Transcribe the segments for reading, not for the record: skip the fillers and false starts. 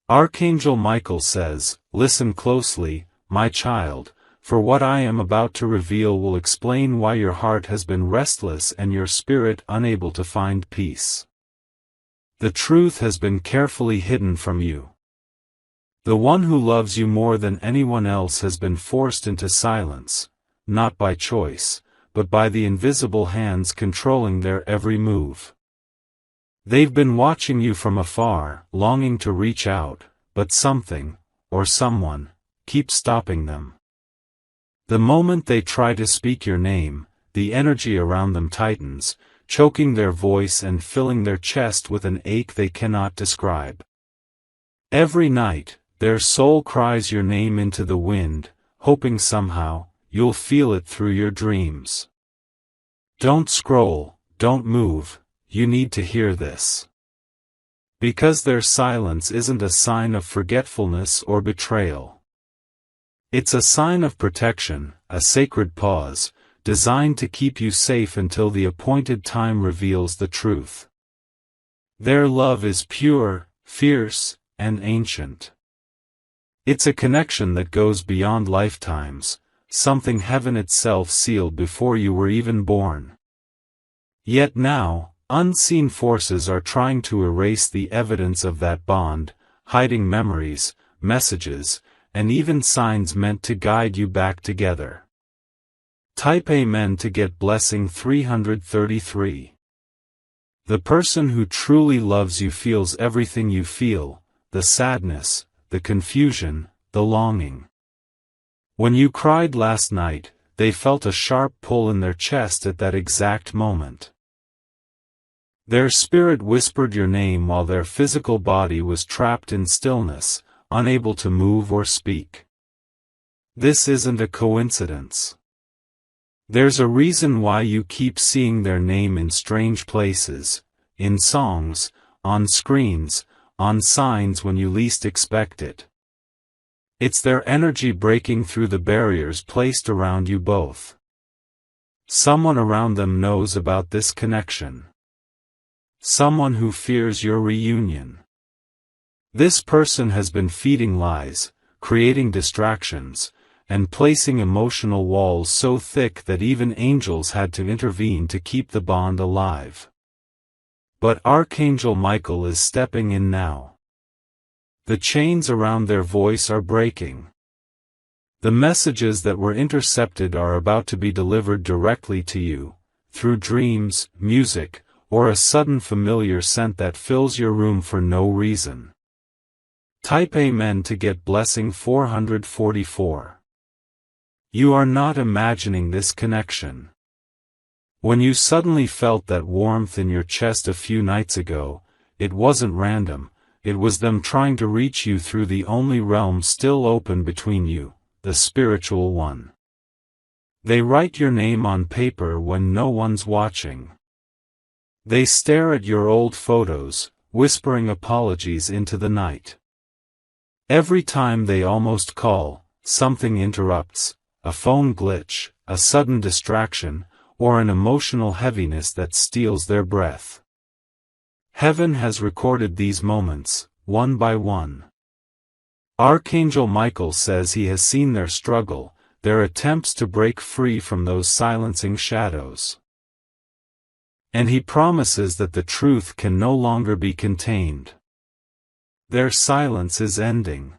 Archangel Michael says, "Listen closely, my child, for what I am about to reveal will explain why your heart has been restless and your spirit unable to find peace. The truth has been carefully hidden from you. The one who loves you more than anyone else has been forced into silence, not by choice, but by the invisible hands controlling their every move. They've been watching you from afar, longing to reach out, but something, or someone, keeps stopping them. The moment they try to speak your name, the energy around them tightens, choking their voice and filling their chest with an ache they cannot describe. Every night, their soul cries your name into the wind, hoping somehow, you'll feel it through your dreams. Don't scroll, don't move, you need to hear this. Because their silence isn't a sign of forgetfulness or betrayal. It's a sign of protection, a sacred pause, designed to keep you safe until the appointed time reveals the truth. Their love is pure, fierce, and ancient. It's a connection that goes beyond lifetimes, something heaven itself sealed before you were even born. Yet now, unseen forces are trying to erase the evidence of that bond, hiding memories, messages, and even signs meant to guide you back together. Type Amen to get blessing 333. The person who truly loves you feels everything you feel, the sadness, the confusion, the longing. When you cried last night, they felt a sharp pull in their chest at that exact moment. Their spirit whispered your name while their physical body was trapped in stillness, unable to move or speak. This isn't a coincidence. There's a reason why you keep seeing their name in strange places, in songs, on screens, on signs when you least expect it. It's their energy breaking through the barriers placed around you both. Someone around them knows about this connection. Someone who fears your reunion. This person has been feeding lies, creating distractions, and placing emotional walls so thick that even angels had to intervene to keep the bond alive. But Archangel Michael is stepping in now. The chains around their voice are breaking. The messages that were intercepted are about to be delivered directly to you, through dreams, music, or a sudden familiar scent that fills your room for no reason. Type Amen to get blessing 444. You are not imagining this connection. When you suddenly felt that warmth in your chest a few nights ago, it wasn't random, it was them trying to reach you through the only realm still open between you, the spiritual one. They write your name on paper when no one's watching. They stare at your old photos, whispering apologies into the night. Every time they almost call, something interrupts, a phone glitch, a sudden distraction, or an emotional heaviness that steals their breath. Heaven has recorded these moments, one by one. Archangel Michael says he has seen their struggle, their attempts to break free from those silencing shadows. And he promises that the truth can no longer be contained. Their silence is ending.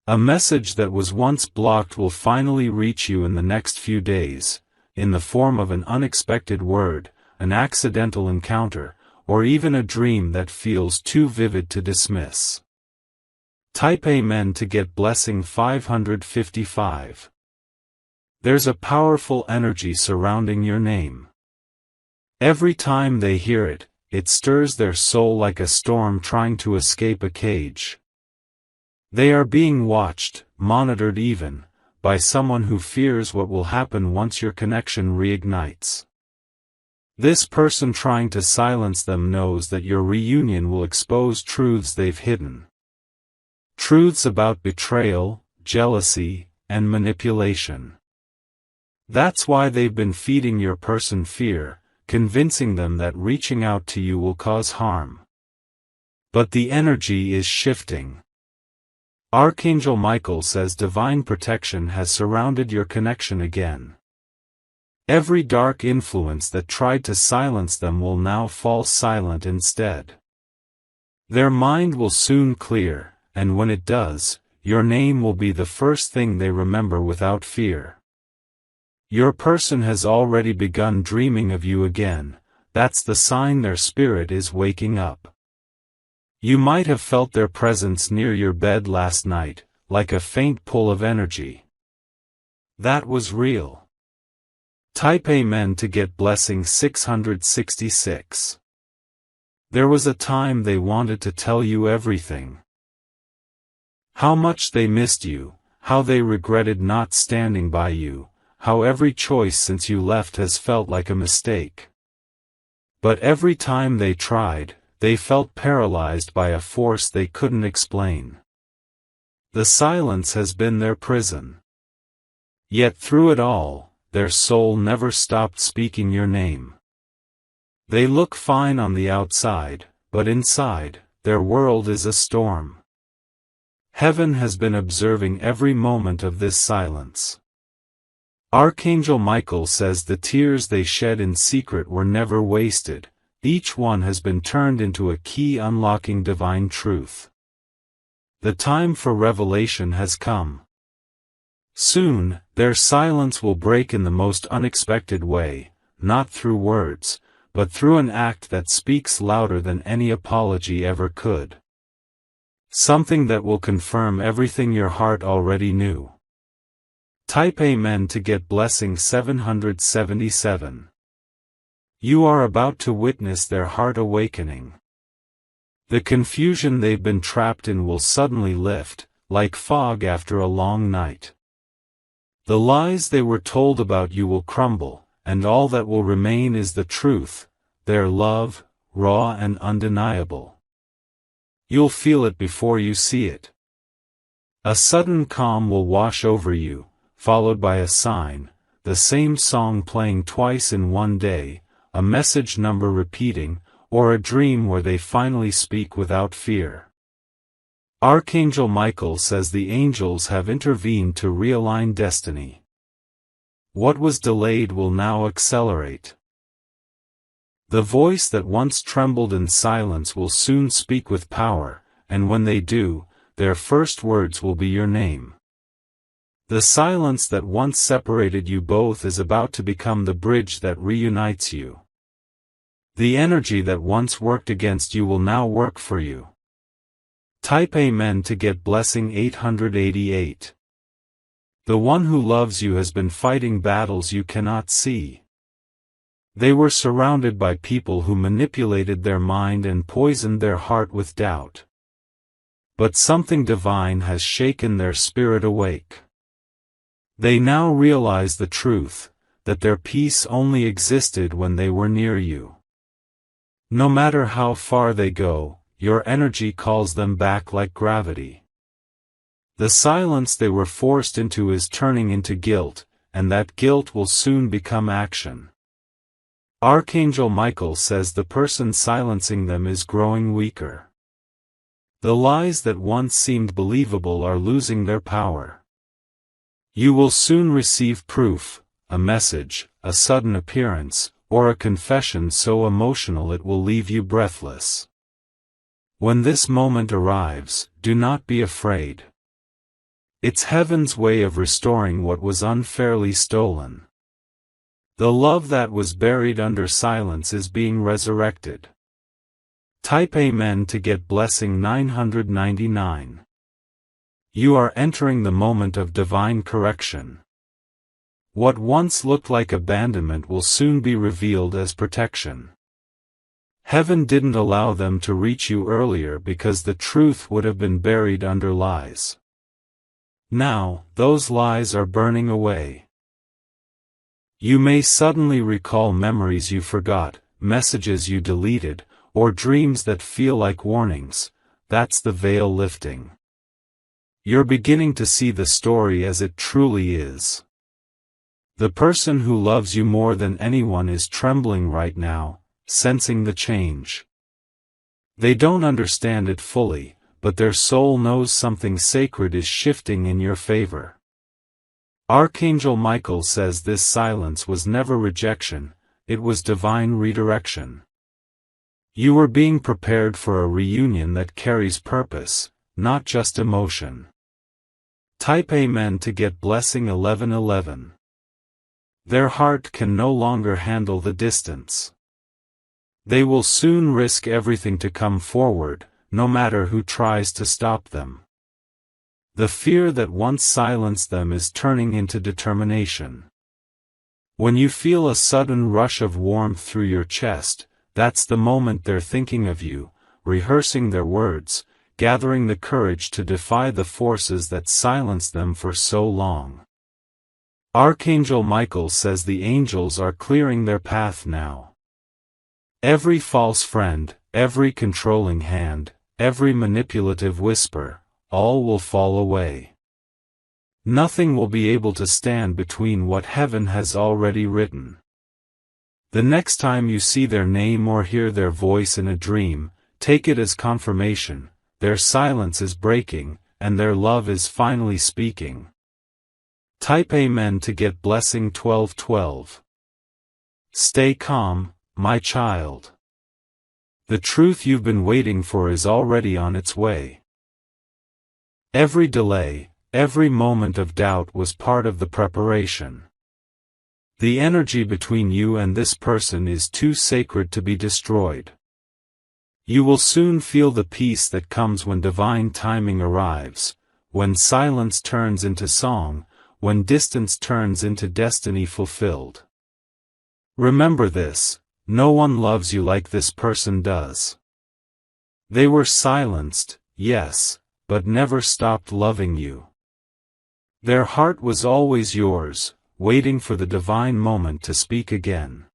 A message that was once blocked will finally reach you in the next few days, in the form of an unexpected word, an accidental encounter, or even a dream that feels too vivid to dismiss. Type Amen to get blessing 555. There's a powerful energy surrounding your name. Every time they hear it, it stirs their soul like a storm trying to escape a cage. They are being watched, monitored even, by someone who fears what will happen once your connection reignites. This person trying to silence them knows that your reunion will expose truths they've hidden. Truths about betrayal, jealousy, and manipulation. That's why they've been feeding your person fear, convincing them that reaching out to you will cause harm. But the energy is shifting. Archangel Michael says divine protection has surrounded your connection again. Every dark influence that tried to silence them will now fall silent instead. Their mind will soon clear, and when it does, your name will be the first thing they remember without fear. Your person has already begun dreaming of you again. That's the sign their spirit is waking up. You might have felt their presence near your bed last night, like a faint pull of energy. That was real. Type Amen to get blessing 666. There was a time they wanted to tell you everything. How much they missed you, how they regretted not standing by you, how every choice since you left has felt like a mistake. But every time they tried, they felt paralyzed by a force they couldn't explain. The silence has been their prison. Yet through it all, their soul never stopped speaking your name. They look fine on the outside, but inside, their world is a storm. Heaven has been observing every moment of this silence. Archangel Michael says the tears they shed in secret were never wasted. Each one has been turned into a key unlocking divine truth. The time for revelation has come. Soon, their silence will break in the most unexpected way, not through words, but through an act that speaks louder than any apology ever could. Something that will confirm everything your heart already knew. Type Amen to get blessing 777. You are about to witness their heart awakening. The confusion they've been trapped in will suddenly lift, like fog after a long night. The lies they were told about you will crumble, and all that will remain is the truth, their love, raw and undeniable. You'll feel it before you see it. A sudden calm will wash over you, followed by a sign, the same song playing twice in one day, a message number repeating, or a dream where they finally speak without fear. Archangel Michael says the angels have intervened to realign destiny. What was delayed will now accelerate. The voice that once trembled in silence will soon speak with power, and when they do, their first words will be your name. The silence that once separated you both is about to become the bridge that reunites you. The energy that once worked against you will now work for you. Type Amen to get blessing 888. The one who loves you has been fighting battles you cannot see. They were surrounded by people who manipulated their mind and poisoned their heart with doubt. But something divine has shaken their spirit awake. They now realize the truth, that their peace only existed when they were near you. No matter how far they go, your energy calls them back like gravity. The silence they were forced into is turning into guilt, and that guilt will soon become action. Archangel Michael says the person silencing them is growing weaker. The lies that once seemed believable are losing their power. You will soon receive proof, a message, a sudden appearance, or a confession so emotional it will leave you breathless. When this moment arrives, do not be afraid. It's heaven's way of restoring what was unfairly stolen. The love that was buried under silence is being resurrected. Type Amen to get blessing 999. You are entering the moment of divine correction. What once looked like abandonment will soon be revealed as protection. Heaven didn't allow them to reach you earlier because the truth would have been buried under lies. Now, those lies are burning away. You may suddenly recall memories you forgot, messages you deleted, or dreams that feel like warnings. That's the veil lifting. You're beginning to see the story as it truly is. The person who loves you more than anyone is trembling right now, sensing the change. They don't understand it fully, but their soul knows something sacred is shifting in your favor. Archangel Michael says this silence was never rejection, it was divine redirection. You were being prepared for a reunion that carries purpose, not just emotion. Type Amen to get blessing 1111. Their heart can no longer handle the distance. They will soon risk everything to come forward, no matter who tries to stop them. The fear that once silenced them is turning into determination. When you feel a sudden rush of warmth through your chest, that's the moment they're thinking of you, rehearsing their words, gathering the courage to defy the forces that silenced them for so long. Archangel Michael says the angels are clearing their path now. Every false friend, every controlling hand, every manipulative whisper, all will fall away. Nothing will be able to stand between what heaven has already written. The next time you see their name or hear their voice in a dream, take it as confirmation, their silence is breaking, and their love is finally speaking. Type Amen to get blessing 1212. Stay calm, my child. The truth you've been waiting for is already on its way. Every delay, every moment of doubt was part of the preparation. The energy between you and this person is too sacred to be destroyed. You will soon feel the peace that comes when divine timing arrives, when silence turns into song, when distance turns into destiny fulfilled. Remember this, no one loves you like this person does. They were silenced, yes, but never stopped loving you. Their heart was always yours, waiting for the divine moment to speak again.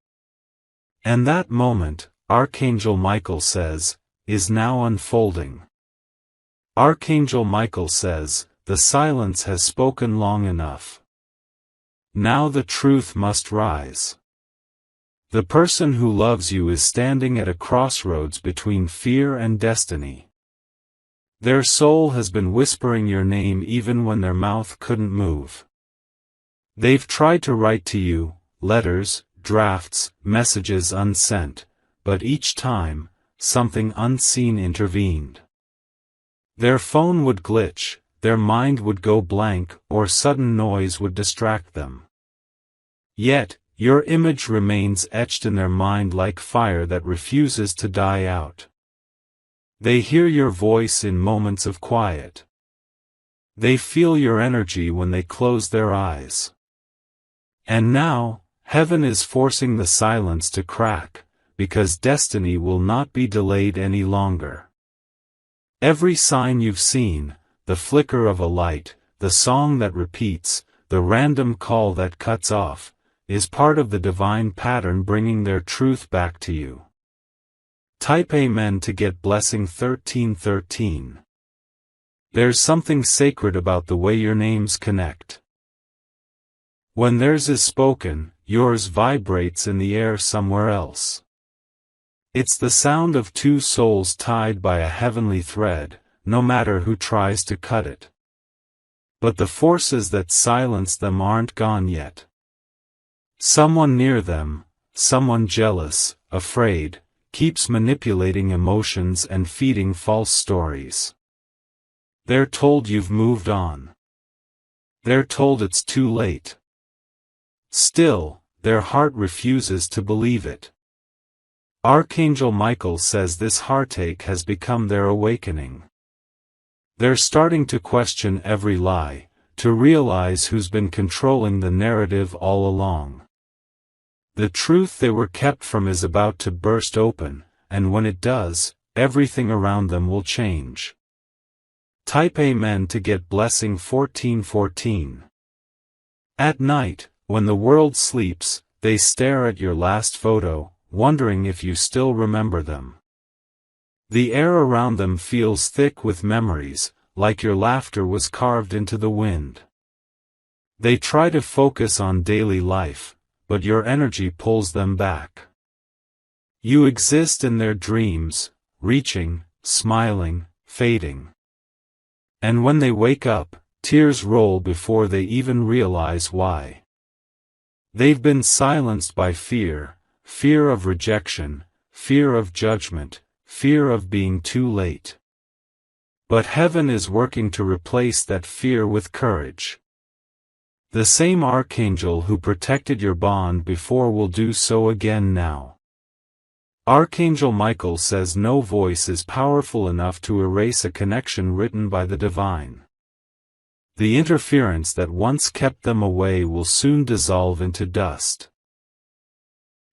And that moment, Archangel Michael says, is now unfolding. Archangel Michael says, the silence has spoken long enough. Now the truth must rise. The person who loves you is standing at a crossroads between fear and destiny. Their soul has been whispering your name even when their mouth couldn't move. They've tried to write to you, letters, drafts, messages unsent, but each time, something unseen intervened. Their phone would glitch, their mind would go blank, or sudden noise would distract them. Yet, your image remains etched in their mind like fire that refuses to die out. They hear your voice in moments of quiet. They feel your energy when they close their eyes. And now, heaven is forcing the silence to crack, because destiny will not be delayed any longer. Every sign you've seen, the flicker of a light, the song that repeats, the random call that cuts off, is part of the divine pattern bringing their truth back to you. Type Amen to get blessing 1313. There's something sacred about the way your names connect. When theirs is spoken, yours vibrates in the air somewhere else. It's the sound of two souls tied by a heavenly thread, no matter who tries to cut it. But the forces that silence them aren't gone yet. Someone near them, someone jealous, afraid, keeps manipulating emotions and feeding false stories. They're told you've moved on. They're told it's too late. Still, their heart refuses to believe it. Archangel Michael says this heartache has become their awakening. They're starting to question every lie, to realize who's been controlling the narrative all along. The truth they were kept from is about to burst open, and when it does, everything around them will change. Type Amen to get blessing 1414. At night, when the world sleeps, they stare at your last photo, wondering if you still remember them. The air around them feels thick with memories, like your laughter was carved into the wind. They try to focus on daily life, but your energy pulls them back. You exist in their dreams, reaching, smiling, fading. And when they wake up, tears roll before they even realize why. They've been silenced by fear, fear of rejection, fear of judgment, fear of being too late. But heaven is working to replace that fear with courage. The same archangel who protected your bond before will do so again now. Archangel Michael says no voice is powerful enough to erase a connection written by the divine. The interference that once kept them away will soon dissolve into dust.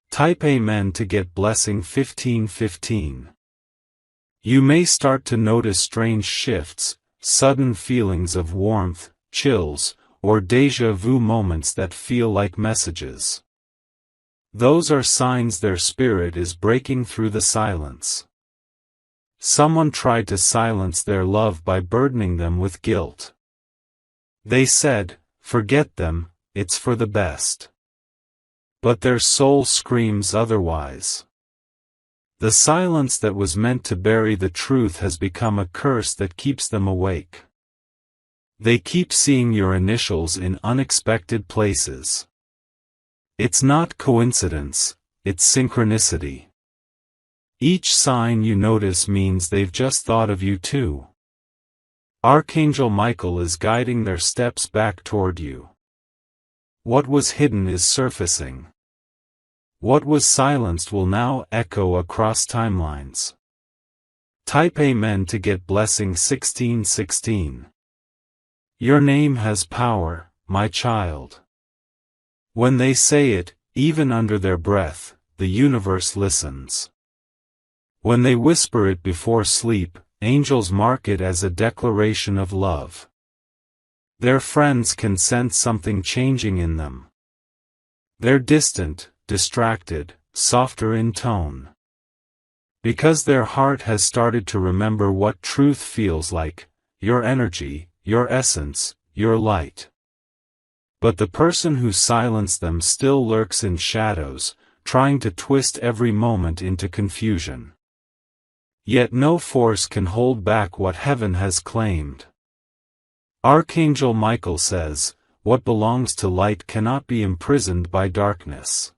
Type Amen to get blessing 1515. You may start to notice strange shifts, sudden feelings of warmth, chills, or déjà vu moments that feel like messages. Those are signs their spirit is breaking through the silence. Someone tried to silence their love by burdening them with guilt. They said, "Forget them, it's for the best." But their soul screams otherwise. The silence that was meant to bury the truth has become a curse that keeps them awake. They keep seeing your initials in unexpected places. It's not coincidence, it's synchronicity. Each sign you notice means they've just thought of you too. Archangel Michael is guiding their steps back toward you. What was hidden is surfacing. What was silenced will now echo across timelines. Type Amen to get blessing 1616. Your name has power, my child. When they say it, even under their breath, the universe listens. When they whisper it before sleep, angels mark it as a declaration of love. Their friends can sense something changing in them. They're distant, distracted, softer in tone. Because their heart has started to remember what truth feels like, your energy, your essence, your light. But the person who silenced them still lurks in shadows, trying to twist every moment into confusion. Yet no force can hold back what heaven has claimed. Archangel Michael says, what belongs to light cannot be imprisoned by darkness.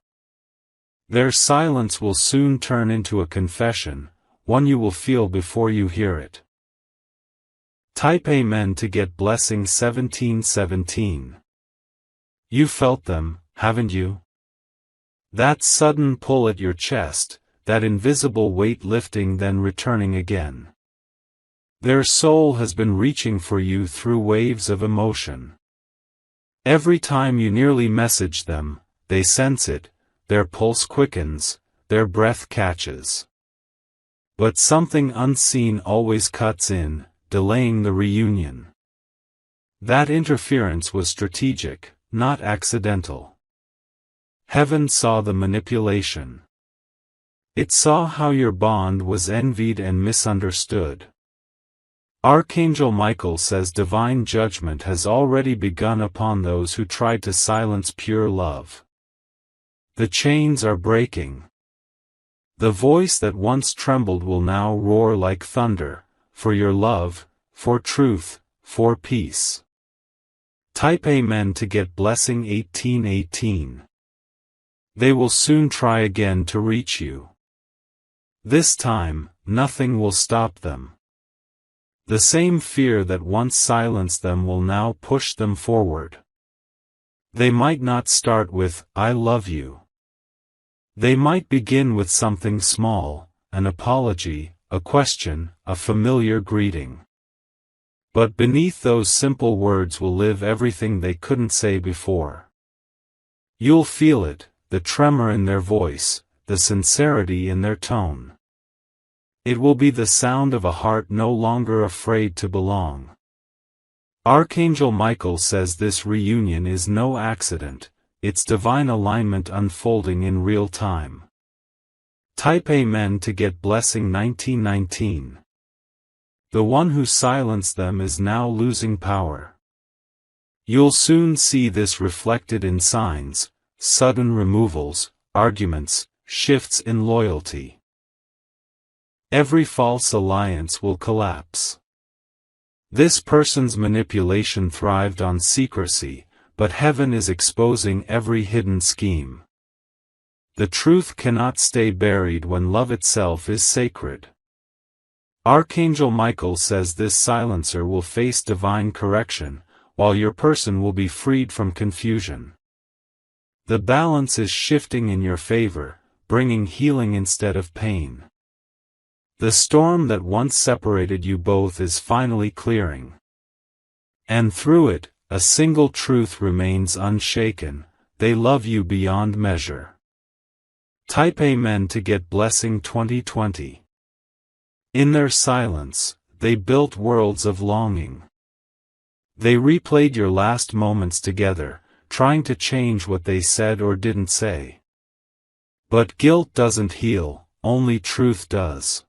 Their silence will soon turn into a confession, one you will feel before you hear it. Type Amen to get blessing 1717. You felt them, haven't you? That sudden pull at your chest, that invisible weight lifting then returning again. Their soul has been reaching for you through waves of emotion. Every time you nearly message them, they sense it, their pulse quickens, their breath catches. But something unseen always cuts in, delaying the reunion. That interference was strategic, not accidental. Heaven saw the manipulation. It saw how your bond was envied and misunderstood. Archangel Michael says divine judgment has already begun upon those who tried to silence pure love. The chains are breaking. The voice that once trembled will now roar like thunder, for your love, for truth, for peace. Type Amen to get blessing 1818. They will soon try again to reach you. This time, nothing will stop them. The same fear that once silenced them will now push them forward. They might not start with, "I love you." They might begin with something small, an apology, a question, a familiar greeting. But beneath those simple words will live everything they couldn't say before. You'll feel it, the tremor in their voice, the sincerity in their tone. It will be the sound of a heart no longer afraid to belong. Archangel Michael says this reunion is no accident, it's divine alignment unfolding in real time. Type Amen to get blessing 1919. The one who silenced them is now losing power. You'll soon see this reflected in signs, sudden removals, arguments, shifts in loyalty. Every false alliance will collapse. This person's manipulation thrived on secrecy, but heaven is exposing every hidden scheme. The truth cannot stay buried when love itself is sacred. Archangel Michael says this silencer will face divine correction, while your person will be freed from confusion. The balance is shifting in your favor, bringing healing instead of pain. The storm that once separated you both is finally clearing. And through it, a single truth remains unshaken: they love you beyond measure. Type Amen to get blessing 2020. In their silence, they built worlds of longing. They replayed your last moments together, trying to change what they said or didn't say. But guilt doesn't heal, only truth does.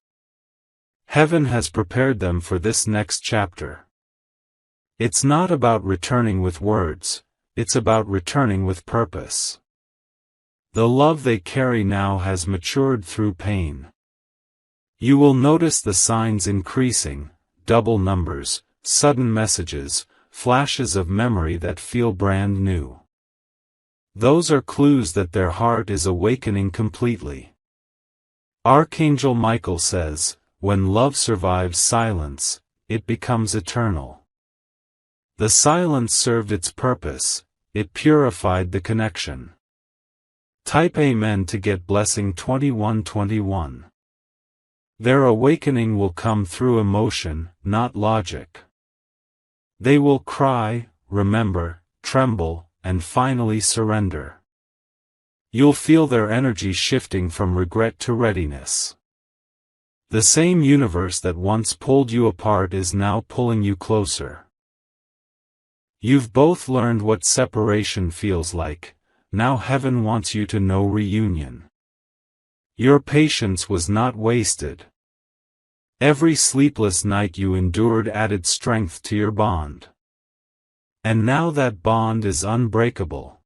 Heaven has prepared them for this next chapter. It's not about returning with words, it's about returning with purpose. The love they carry now has matured through pain. You will notice the signs increasing: double numbers, sudden messages, flashes of memory that feel brand new. Those are clues that their heart is awakening completely. Archangel Michael says, when love survives silence, it becomes eternal. The silence served its purpose, it purified the connection. Type Amen to get blessing 2121. Their awakening will come through emotion, not logic. They will cry, remember, tremble, and finally surrender. You'll feel their energy shifting from regret to readiness. The same universe that once pulled you apart is now pulling you closer. You've both learned what separation feels like, now heaven wants you to know reunion. Your patience was not wasted. Every sleepless night you endured added strength to your bond. And now that bond is unbreakable.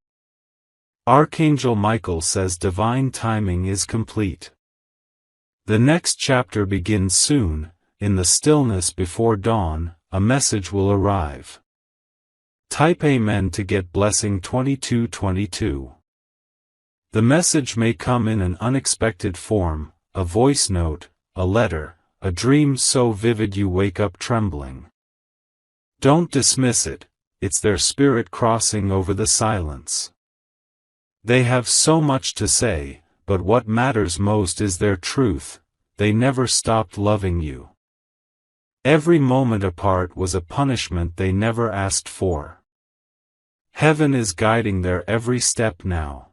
Archangel Michael says divine timing is complete. The next chapter begins soon. In the stillness before dawn, a message will arrive. Type Amen to get blessing 2222. The message may come in an unexpected form: a voice note, a letter, a dream so vivid you wake up trembling. Don't dismiss it, it's their spirit crossing over the silence. They have so much to say, but what matters most is their truth: they never stopped loving you. Every moment apart was a punishment they never asked for. Heaven is guiding their every step now.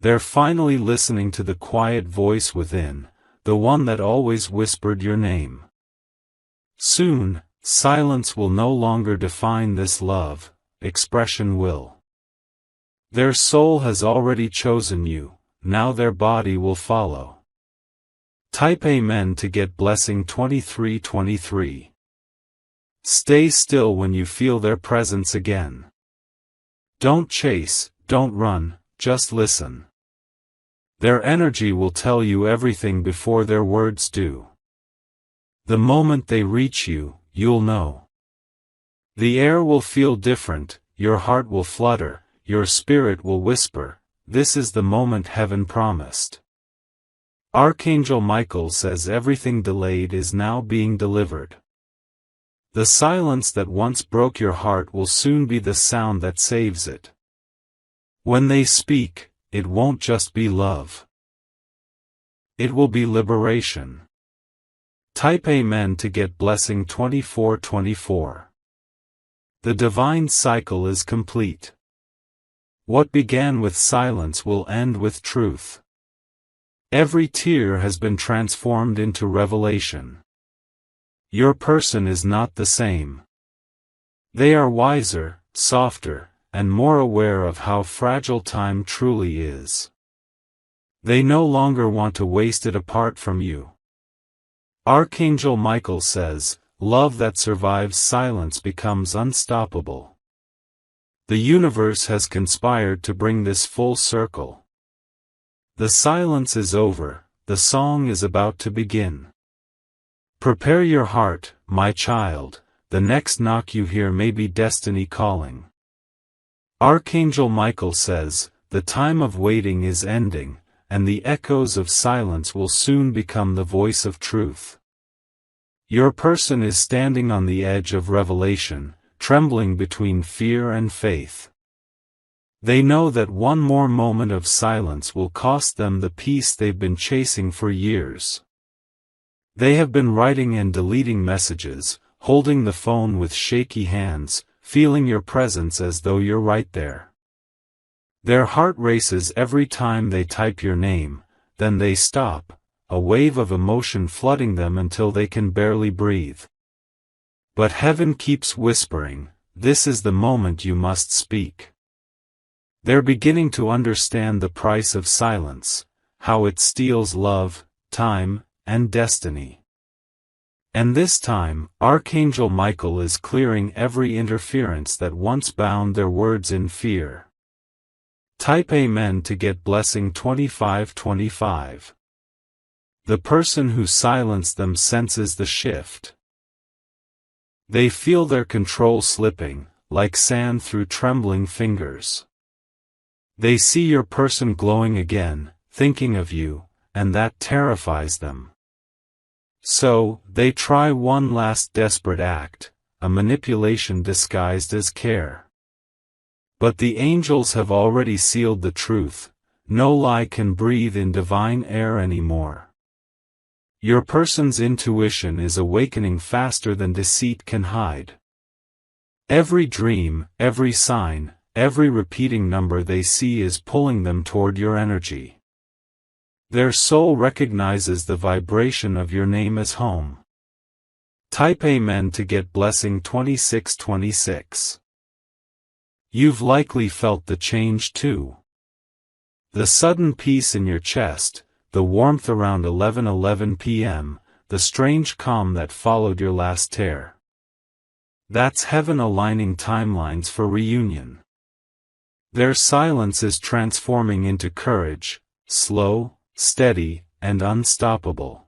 They're finally listening to the quiet voice within, the one that always whispered your name. Soon, silence will no longer define this love, expression will. Their soul has already chosen you, now their body will follow. Type Amen to get blessing 2323. Stay still when you feel their presence again. Don't chase, don't run, just listen. Their energy will tell you everything before their words do. The moment they reach you, you'll know. The air will feel different, your heart will flutter, your spirit will whisper, this is the moment heaven promised. Archangel Michael says everything delayed is now being delivered. The silence that once broke your heart will soon be the sound that saves it. When they speak, it won't just be love. It will be liberation. Type Amen to get blessing 2424. The divine cycle is complete. What began with silence will end with truth. Every tear has been transformed into revelation. Your person is not the same. They are wiser, softer, and more aware of how fragile time truly is. They no longer want to waste it apart from you. Archangel Michael says, love that survives silence becomes unstoppable. The universe has conspired to bring this full circle. The silence is over, the song is about to begin. Prepare your heart, my child, the next knock you hear may be destiny calling. Archangel Michael says, the time of waiting is ending, and the echoes of silence will soon become the voice of truth. Your person is standing on the edge of revelation, trembling between fear and faith. They know that one more moment of silence will cost them the peace they've been chasing for years. They have been writing and deleting messages, holding the phone with shaky hands, feeling your presence as though you're right there. Their heart races every time they type your name, then they stop, a wave of emotion flooding them until they can barely breathe. But heaven keeps whispering, this is the moment you must speak. They're beginning to understand the price of silence, how it steals love, time, and destiny. And this time, Archangel Michael is clearing every interference that once bound their words in fear. Type Amen to get blessing 2525. The person who silenced them senses the shift. They feel their control slipping, like sand through trembling fingers. They see your person glowing again, thinking of you, and that terrifies them. So, they try one last desperate act, a manipulation disguised as care. But the angels have already sealed the truth, no lie can breathe in divine air anymore. Your person's intuition is awakening faster than deceit can hide. Every dream, every sign, every repeating number they see is pulling them toward your energy. Their soul recognizes the vibration of your name as home. Type Amen to get blessing 2626. You've likely felt the change too. The sudden peace in your chest, the warmth around 11:11 p.m., the strange calm that followed your last tear. That's heaven aligning timelines for reunion. Their silence is transforming into courage, slow, steady, and unstoppable.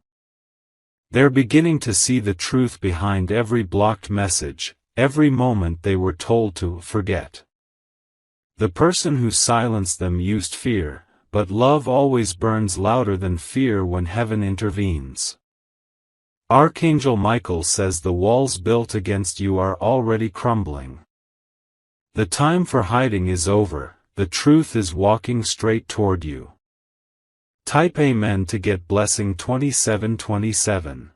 They're beginning to see the truth behind every blocked message, every moment they were told to forget. The person who silenced them used fear, but love always burns louder than fear when heaven intervenes. Archangel Michael says the walls built against you are already crumbling. The time for hiding is over, the truth is walking straight toward you. Type Amen to get blessing 2727.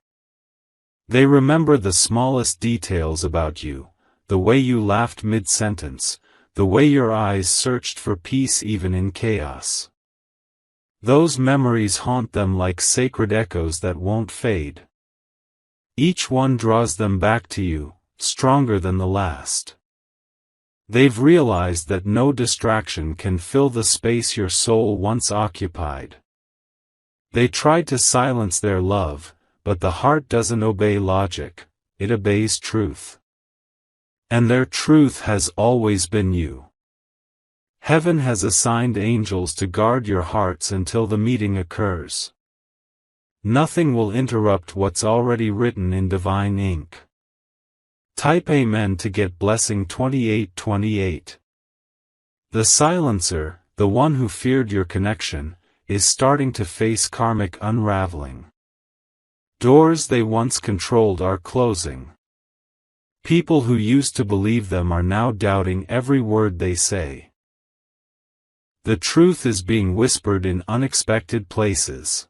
They remember the smallest details about you, the way you laughed mid-sentence, the way your eyes searched for peace even in chaos. Those memories haunt them like sacred echoes that won't fade. Each one draws them back to you, stronger than the last. They've realized that no distraction can fill the space your soul once occupied. They tried to silence their love, but the heart doesn't obey logic, it obeys truth. And their truth has always been you. Heaven has assigned angels to guard your hearts until the meeting occurs. Nothing will interrupt what's already written in divine ink. Type Amen to get blessing 2828. The silencer, the one who feared your connection, is starting to face karmic unraveling. Doors they once controlled are closing. People who used to believe them are now doubting every word they say. The truth is being whispered in unexpected places.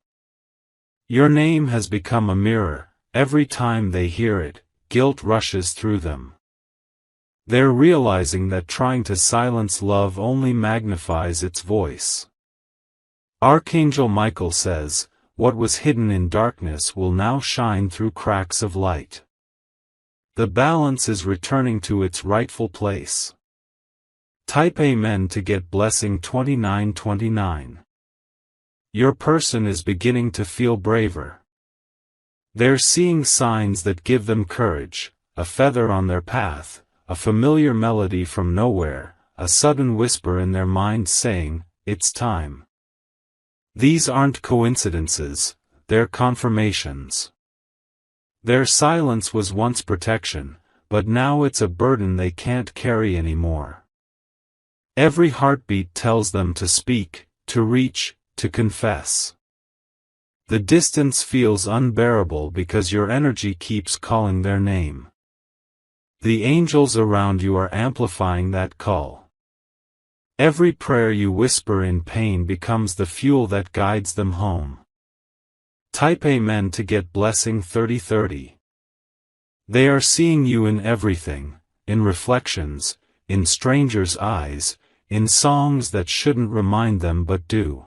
Your name has become a mirror, every time they hear it, guilt rushes through them. They're realizing that trying to silence love only magnifies its voice. Archangel Michael says, what was hidden in darkness will now shine through cracks of light. The balance is returning to its rightful place. Type Amen to get blessing 2929. Your person is beginning to feel braver. They're seeing signs that give them courage, a feather on their path, a familiar melody from nowhere, a sudden whisper in their mind saying, it's time. These aren't coincidences, they're confirmations. Their silence was once protection, but now it's a burden they can't carry anymore. Every heartbeat tells them to speak, to reach, to confess. The distance feels unbearable because your energy keeps calling their name. The angels around you are amplifying that call. Every prayer you whisper in pain becomes the fuel that guides them home. Type Amen to get blessing 3030. They are seeing you in everything, in reflections, in strangers' eyes, in songs that shouldn't remind them but do.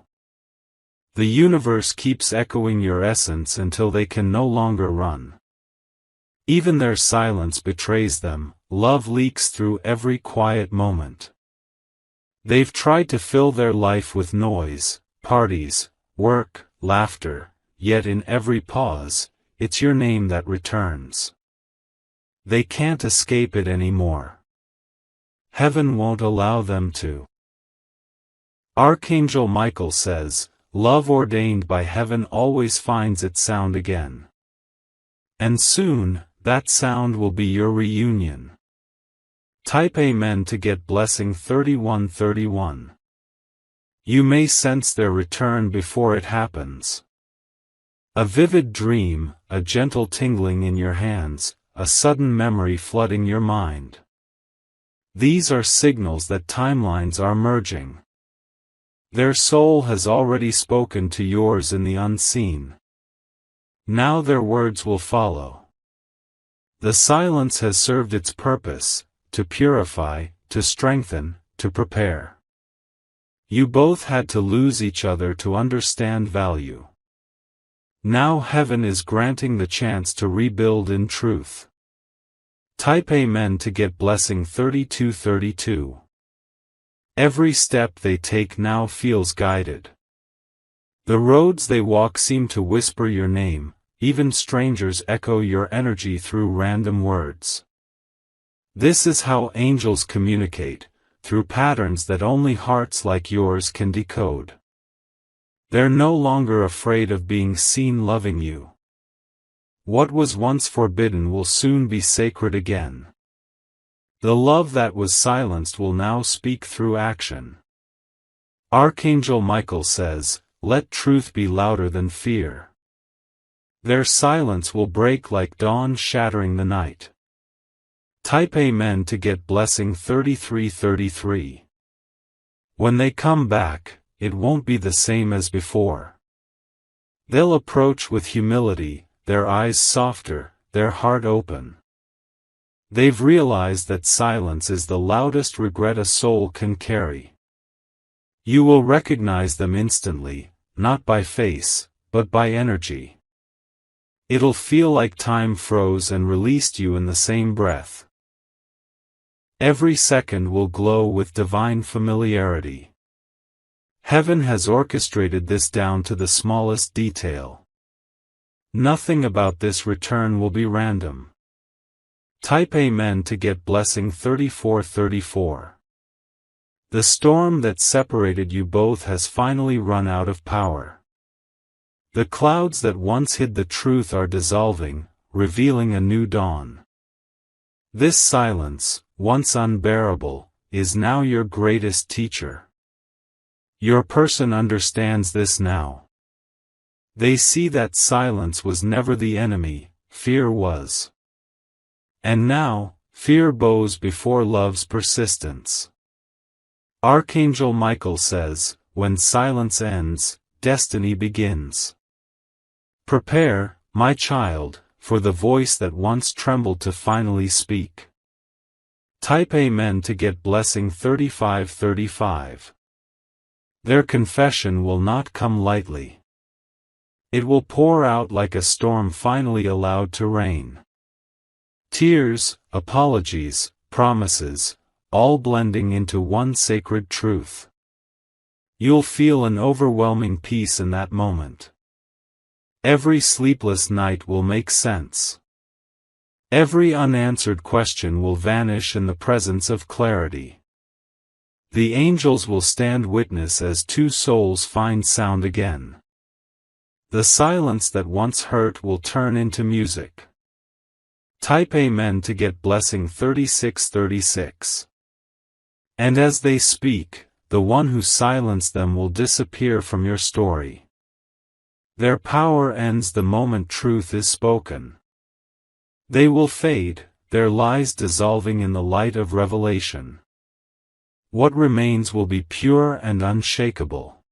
The universe keeps echoing your essence until they can no longer run. Even their silence betrays them, love leaks through every quiet moment. They've tried to fill their life with noise, parties, work, laughter, yet in every pause, it's your name that returns. They can't escape it anymore. Heaven won't allow them to. Archangel Michael says, love ordained by heaven always finds its sound again. And soon, that sound will be your reunion. Type Amen to get blessing 3131. You may sense their return before it happens. A vivid dream, a gentle tingling in your hands, a sudden memory flooding your mind. These are signals that timelines are merging. Their soul has already spoken to yours in the unseen. Now their words will follow. The silence has served its purpose, to purify, to strengthen, to prepare. You both had to lose each other to understand value. Now heaven is granting the chance to rebuild in truth. Type Amen to get blessing 3232. Every step they take now feels guided. The roads they walk seem to whisper your name, even strangers echo your energy through random words. This is how angels communicate, through patterns that only hearts like yours can decode. They're no longer afraid of being seen loving you. What was once forbidden will soon be sacred again. The love that was silenced will now speak through action. Archangel Michael says, let truth be louder than fear. Their silence will break like dawn shattering the night. Type Amen to get blessing 3333. When they come back, it won't be the same as before. They'll approach with humility, their eyes softer, their heart open. They've realized that silence is the loudest regret a soul can carry. You will recognize them instantly, not by face, but by energy. It'll feel like time froze and released you in the same breath. Every second will glow with divine familiarity. Heaven has orchestrated this down to the smallest detail. Nothing about this return will be random. Type Amen to get blessing 3434. The storm that separated you both has finally run out of power. The clouds that once hid the truth are dissolving, revealing a new dawn. This silence, once unbearable, is now your greatest teacher. Your person understands this now. They see that silence was never the enemy, fear was. And now, fear bows before love's persistence. Archangel Michael says, when silence ends, destiny begins. Prepare, my child, for the voice that once trembled to finally speak. Type Amen to get blessing 3535. Their confession will not come lightly. It will pour out like a storm finally allowed to rain. Tears, apologies, promises, all blending into one sacred truth. You'll feel an overwhelming peace in that moment. Every sleepless night will make sense. Every unanswered question will vanish in the presence of clarity. The angels will stand witness as two souls find sound again. The silence that once hurt will turn into music. Type Amen to get blessing 3636. And as they speak, the one who silenced them will disappear from your story. Their power ends the moment truth is spoken. They will fade, their lies dissolving in the light of revelation. What remains will be pure and unshakable.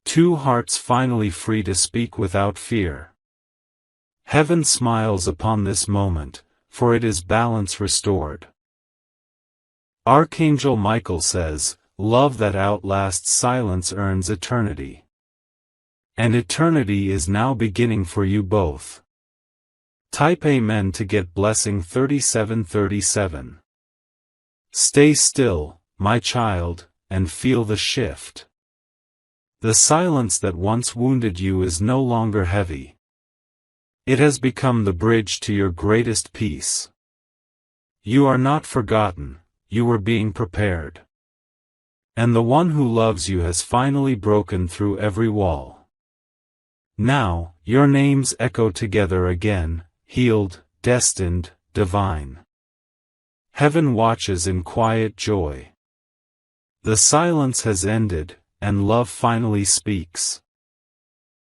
Two hearts finally free to speak without fear. Heaven smiles upon this moment, for it is balance restored. Archangel Michael says, "Love that outlasts silence earns eternity." And eternity is now beginning for you both. Type Amen to get blessing 3737. Stay still, my child, and feel the shift. The silence that once wounded you is no longer heavy. It has become the bridge to your greatest peace. You are not forgotten, you were being prepared. And the one who loves you has finally broken through every wall. Now, your names echo together again, healed, destined, divine. Heaven watches in quiet joy. The silence has ended, and love finally speaks.